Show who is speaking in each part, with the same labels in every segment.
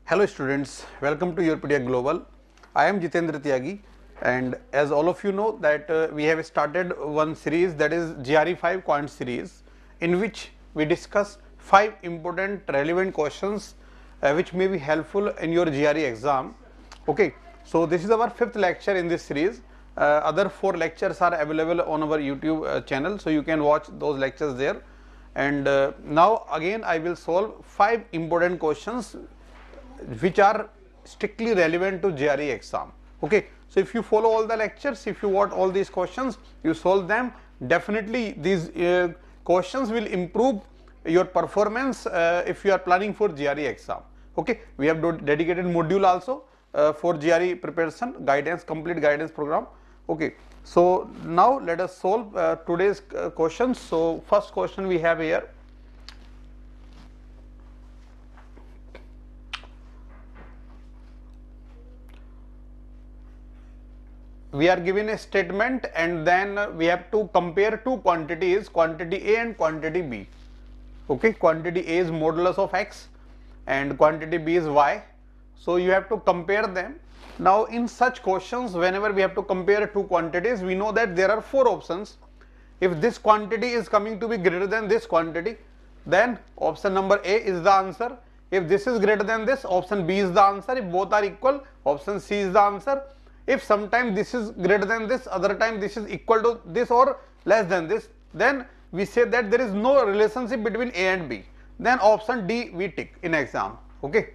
Speaker 1: Hello students, welcome to Europedia Global. I am Jitendra Tyagi, and as all of you know that we have started one series, that is GRE 5 Quant series, in which we discuss 5 important relevant questions which may be helpful in your GRE exam. Okay, so this is our 5th lecture in this series. Other 4 lectures are available on our YouTube channel, so you can watch those lectures there. And now again I will solve 5 important questions which are strictly relevant to GRE exam. Okay, so if you follow all the lectures, if you want all these questions, you solve them, definitely these questions will improve your performance if you are planning for GRE exam. Okay, we have dedicated module also for GRE preparation, guidance, complete guidance program. Okay, so now let us solve today's questions. So first question we have here. We are given a statement and then we have to compare two quantities, quantity A and quantity B. Okay, quantity A is modulus of x and quantity B is y. So you have to compare them. Now in such questions, whenever we have to compare two quantities, we know that there are 4 options. If this quantity is coming to be greater than this quantity, then option number A is the answer. If this is greater than this, option B is the answer. If both are equal, option C is the answer. If sometime this is greater than this, other time this is equal to this or less than this, then we say that there is no relationship between A and B. Then option D we tick in exam. Okay.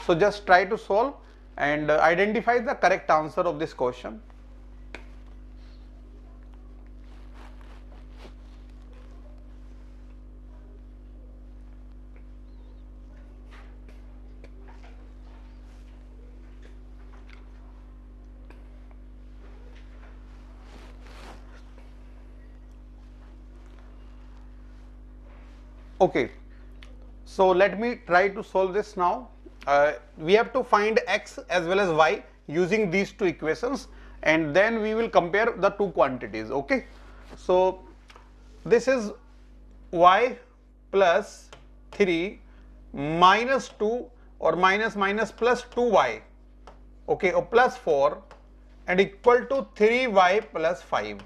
Speaker 1: So just try to solve and identify the correct answer of this question. Okay, so let me try to solve this now. We have to find x as well as y using these two equations, and then we will compare the two quantities. Okay, so this is y plus 3 minus 2 or minus plus 2y, okay, or plus 4 and equal to 3y plus 5.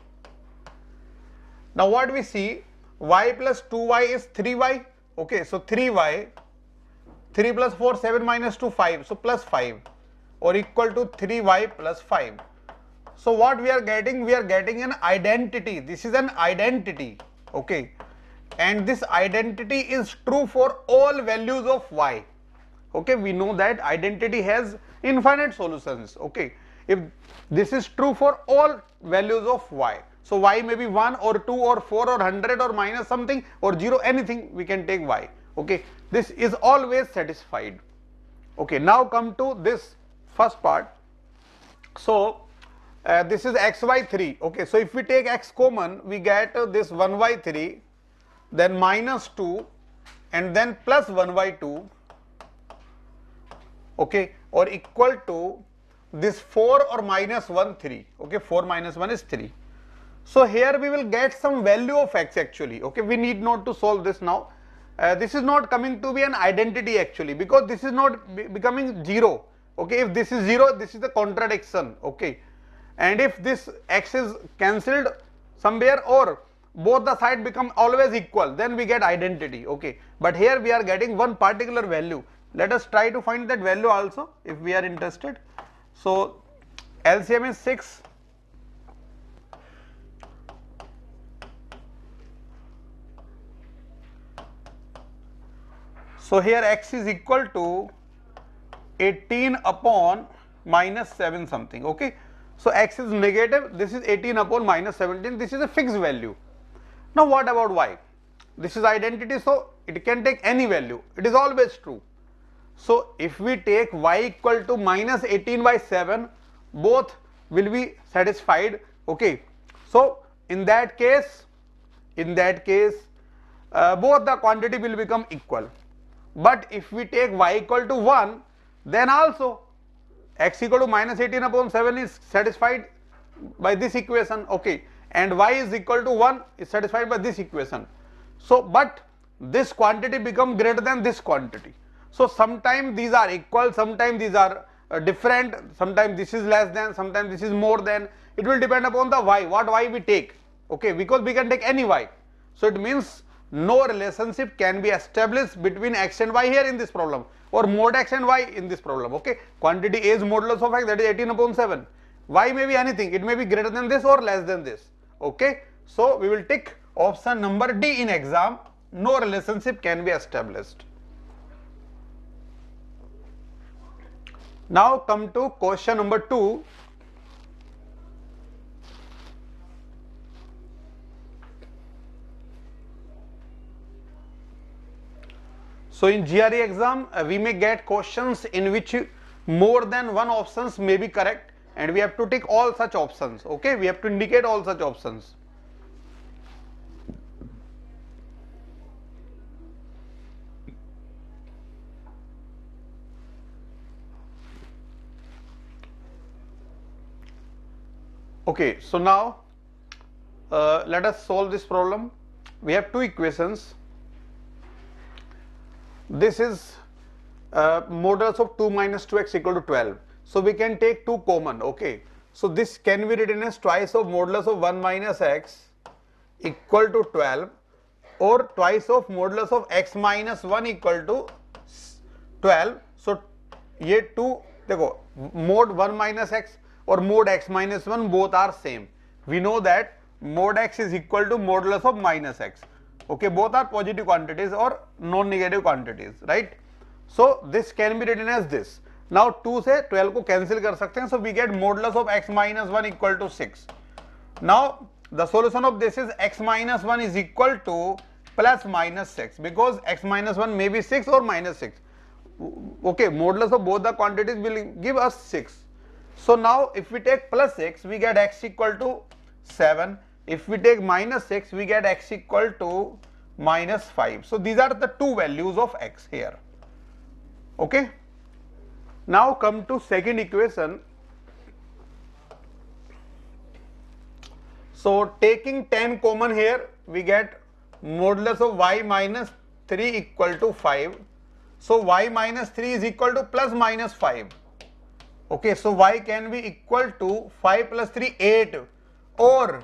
Speaker 1: Now what we see, y plus 2y is 3y, okay, so 3y, 3 plus 4, 7 minus 2, 5, so plus 5 or equal to 3y plus 5. So what we are getting an identity. This is an identity, okay, and this identity is true for all values of y. Okay, we know that identity has infinite solutions. Okay, if this is true for all values of y, so y may be 1 or 2 or 4 or 100 or minus something or 0, anything we can take y. Okay, this is always satisfied. Okay, now come to this first part. So this is xy3. Okay, so if we take x common, we get this 1y3, then minus 2 and then plus 1y2, okay, or equal to this 4 or minus 1, 3. Okay, 4 minus 1 is 3. So here we will get some value of x actually. Okay, we need not to solve this now. This is not coming to be an identity actually, because this is not becoming 0. Okay, if this is 0, this is the contradiction. Okay, and if this x is cancelled somewhere or both the side become always equal, then we get identity. Okay, but here we are getting one particular value. Let us try to find that value also if we are interested. So LCM is 6. So here x is equal to 18 upon minus 7 something. Okay, so x is negative, this is 18 upon minus 17, this is a fixed value. Now what about y? This is identity, so it can take any value, it is always true. So if we take y equal to minus 18 by 7, both will be satisfied. Okay, so in that case both the quantity will become equal. But if we take y equal to 1, then also x equal to minus 18 upon 7 is satisfied by this equation. Okay, and y is equal to 1 is satisfied by this equation. So but this quantity become greater than this quantity. So sometimes these are equal, sometimes these are different, sometimes this is less than, sometimes this is more than. It will depend upon the y, what y we take, okay, because we can take any y. So it means no relationship can be established between x and y here in this problem, or mod x and y in this problem, okay. Quantity A is modulus of x, that is 18 upon 7. Y may be anything, it may be greater than this or less than this, okay. So we will tick option number D in exam, no relationship can be established. Now come to question number 2. So in GRE exam, we may get questions in which more than one options may be correct, and we have to tick all such options, okay, we have to indicate all such options. Okay, so now let us solve this problem. We have two equations. This is modulus of 2 minus 2x equal to 12. So we can take 2 common, okay. So this can be written as twice of modulus of 1 minus x equal to 12, or twice of modulus of x minus 1 equal to 12. So ये 2 देखो, mod 1 minus x or mod x minus 1 both are same. We know that mod x is equal to modulus of minus x, okay, both are positive quantities or non-negative quantities, right. So this can be written as this. Now 2 से 12 को cancel कर सकते हैं, so we get modulus of x minus 1 equal to 6. Now the solution of this is x minus 1 is equal to plus minus 6, because x minus 1 may be 6 or minus 6, okay, modulus of both the quantities will give us 6. So now if we take plus 6, we get x equal to 7. If we take minus 6, we get x equal to minus 5. So these are the two values of x here, okay. Now come to second equation. So taking 10 common here, we get modulus of y minus 3 equal to 5. So y minus 3 is equal to plus minus 5. Okay, so y can be equal to 5 plus 3, 8, or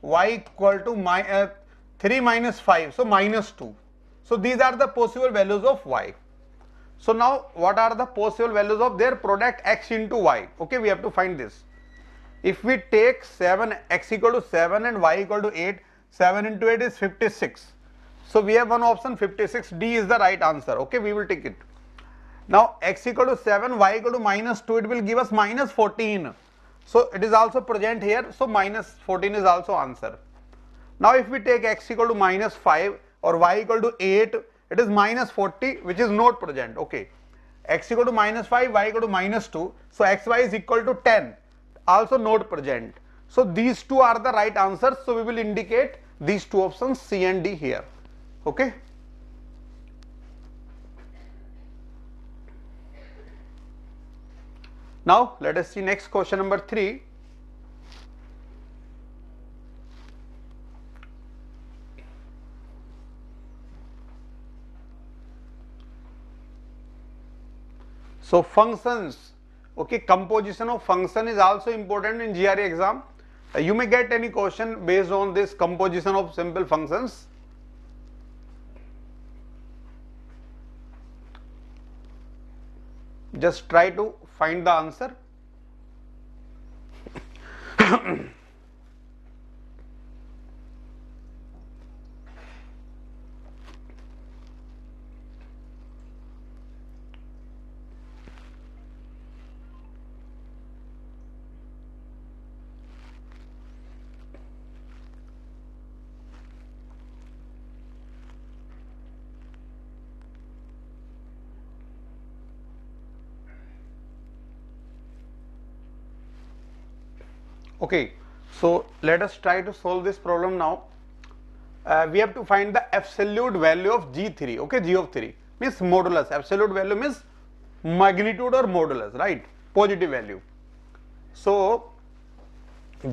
Speaker 1: y equal to 3 minus 5, so minus 2. So these are the possible values of y. So now what are the possible values of their product x into y? Okay, we have to find this. If we take 7, x equal to 7 and y equal to 8, 7 into 8 is 56. So we have one option, 56, D is the right answer, okay, we will take it. Now x equal to 7, y equal to minus 2, it will give us minus 14. So it is also present here, so minus 14 is also answer. Now if we take x equal to minus 5 or y equal to 8, it is minus 40, which is not present, okay. X equal to minus 5, y equal to minus 2, so xy is equal to 10, also not present. So these two are the right answers, so we will indicate these two options C and D here, okay. Now let us see next question number 3. So functions, okay, composition of function is also important in GRE exam. You may get any question based on this composition of simple functions. Just try to find the answer. Okay, so let us try to solve this problem now. We have to find the absolute value of G3, okay, G of 3 means modulus, absolute value means magnitude or modulus, right, positive value. So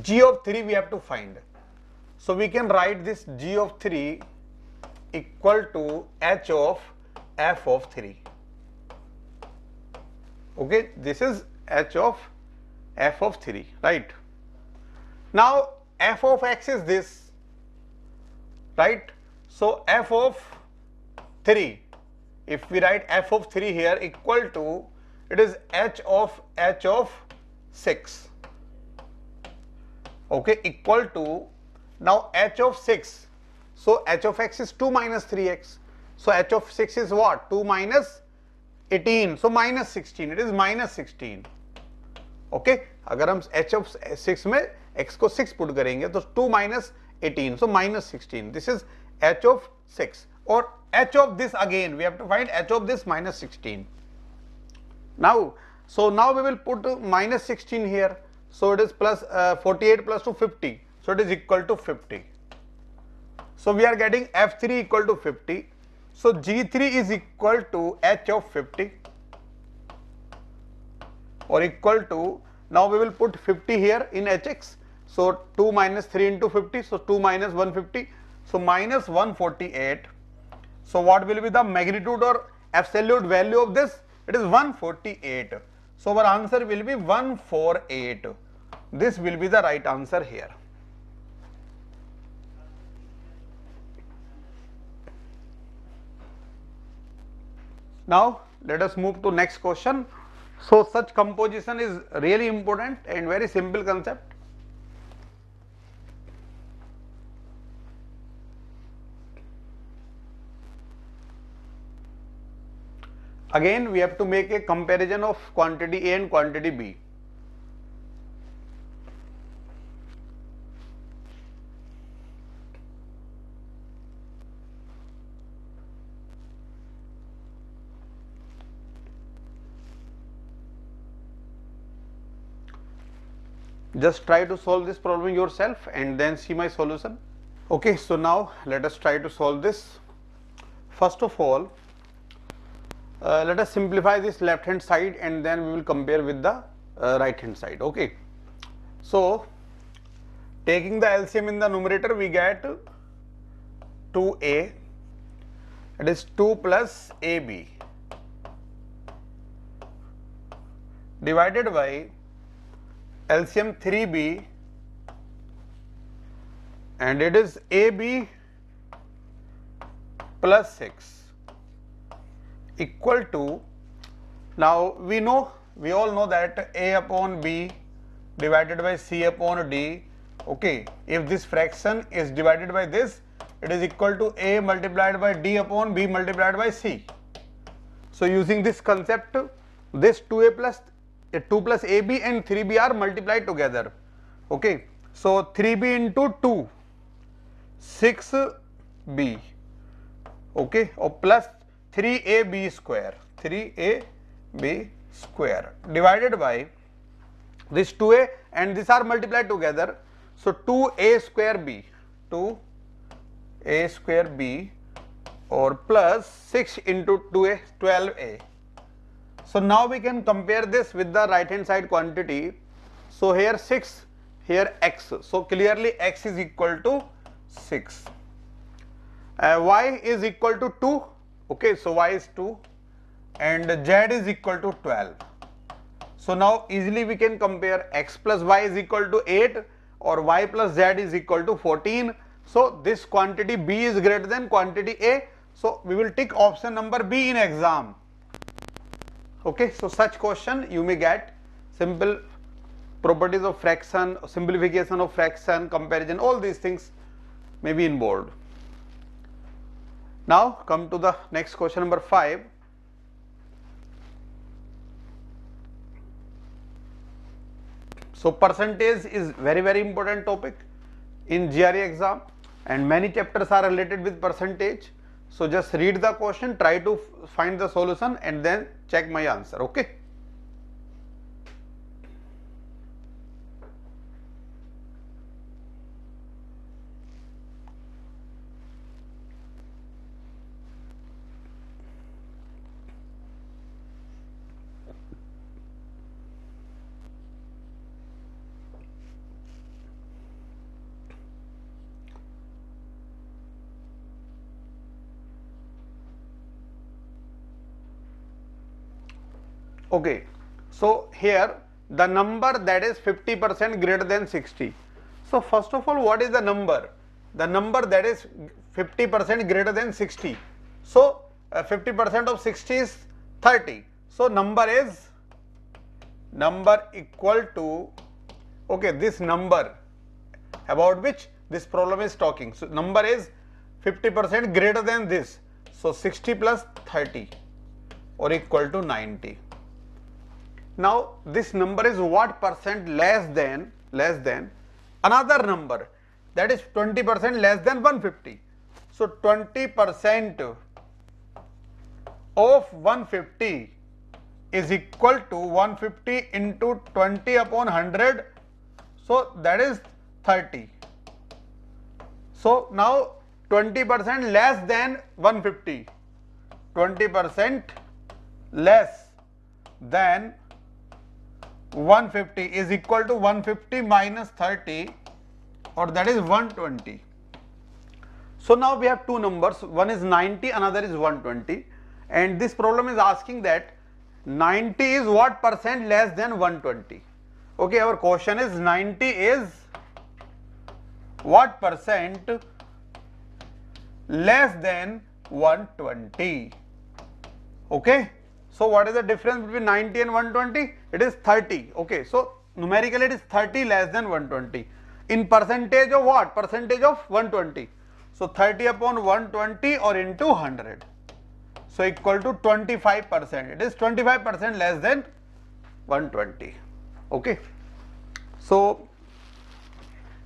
Speaker 1: G of 3 we have to find. So we can write this G of 3 equal to H of F of 3. Okay, this is h of f of 3, right? Now f of x is this, right? So f of 3, if we write f of 3 here, equal to, it is h of 6, okay, equal to, now h of 6, so h of x is 2 minus 3x, so h of 6 is what? 2 minus 18, so minus 16, it is minus 16. Okay अगर हम h of 6 में x को 6 put करेंगे तो 2 minus 18, so minus 16. This is h of 6, or h of this, again we have to find h of this minus 16. Now, so now we will put minus 16 here, so it is plus 48 plus to 50, so it is equal to 50. So we are getting f3 equal to 50, so g3 is equal to h of 50, or equal to, now we will put 50 here in hx, so 2 minus 3 into 50, so 2 minus 150, so minus 148. So what will be the magnitude or absolute value of this? It is 148. So our answer will be 148. This will be the right answer here. Now let us move to next question. So such composition is really important and very simple concept. Again we have to make a comparison of quantity A and quantity B. Just try to solve this problem yourself and then see my solution. Okay, so now let us try to solve this. First of all, let us simplify this left hand side and then we will compare with the right hand side. Okay, so taking the LCM in the numerator, we get 2a, it is 2 plus ab, divided by LCM 3b, and it is ab plus 6, equal to, now we all know that a upon b divided by c upon d. Okay, if this fraction is divided by this, it is equal to a multiplied by d upon b multiplied by c. So using this concept, this 2a plus 2 plus ab and 3b are multiplied together. Okay, so 3b into 2, 6b, okay, or plus 3ab square, 3ab square, divided by this 2a and these are multiplied together, so 2a square b, 2a square b, or plus 6 into 2a, 12a. So now we can compare this with the right hand side quantity. So here 6, here x, so clearly x is equal to 6, y is equal to 2, okay, so y is 2, and z is equal to 12. So now easily we can compare x plus y is equal to 8 or y plus z is equal to 14. So this quantity b is greater than quantity a, so we will tick option number B in exam. Okay, so such question you may get, simple properties of fraction, simplification of fraction, comparison, all these things may be in board. Now come to the next question number 5. So percentage is very important topic in GRE exam and many chapters are related with percentage. So just read the question, try to find the solution and then check my answer. Okay. Okay, So here the number that is 50% greater than 60. So first of all, what is the number? The number that is 50% greater than 60. So 50% of 60 is 30. So number equal to, okay, this number about which this problem is talking. So number is 50% greater than this. So 60 plus 30 or equal to 90. Now this number is what percent less than another number, that is 20% less than 150. So 20% of 150 is equal to 150 into 20 upon 100. So that is 30. So now 20% less than 150. 20% less than 150 is equal to 150 minus 30, or that is 120. So now we have two numbers, one is 90, another is 120, and this problem is asking that 90 is what percent less than 120. Okay, our question is 90 is what percent less than 120. Okay, so what is the difference between 90 and 120? It is 30. Okay, so numerically it is 30 less than 120. In percentage of what? Percentage of 120. So 30 upon 120 or into 100. So equal to 25%. It is 25% less than 120. Okay. So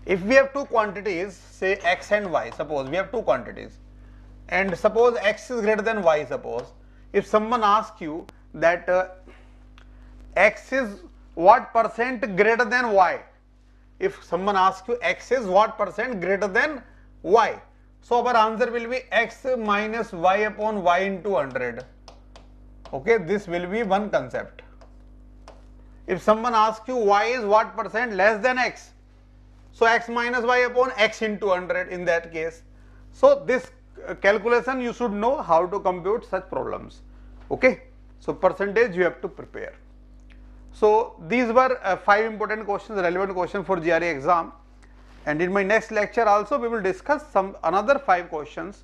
Speaker 1: if we have two quantities, say x and y, suppose we have two quantities, and suppose x is greater than y, suppose, if someone asks you that x is what percent greater than y, if someone asks you x is what percent greater than y, so our answer will be x minus y upon y into 100. Okay, this will be one concept. If someone asks you y is what percent less than x, so x minus y upon x into 100 in that case. So this calculation you should know how to compute such problems. Okay, so percentage you have to prepare. So these were 5 important questions, relevant questions for GRE exam, and in my next lecture also we will discuss some another 5 questions.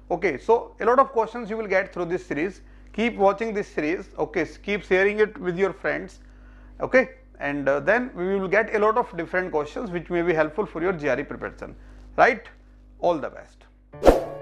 Speaker 1: Okay, so a lot of questions you will get through this series. Keep watching this series. Okay, keep sharing it with your friends. Okay, and then we will get a lot of different questions which may be helpful for your GRE preparation. Right? All the best.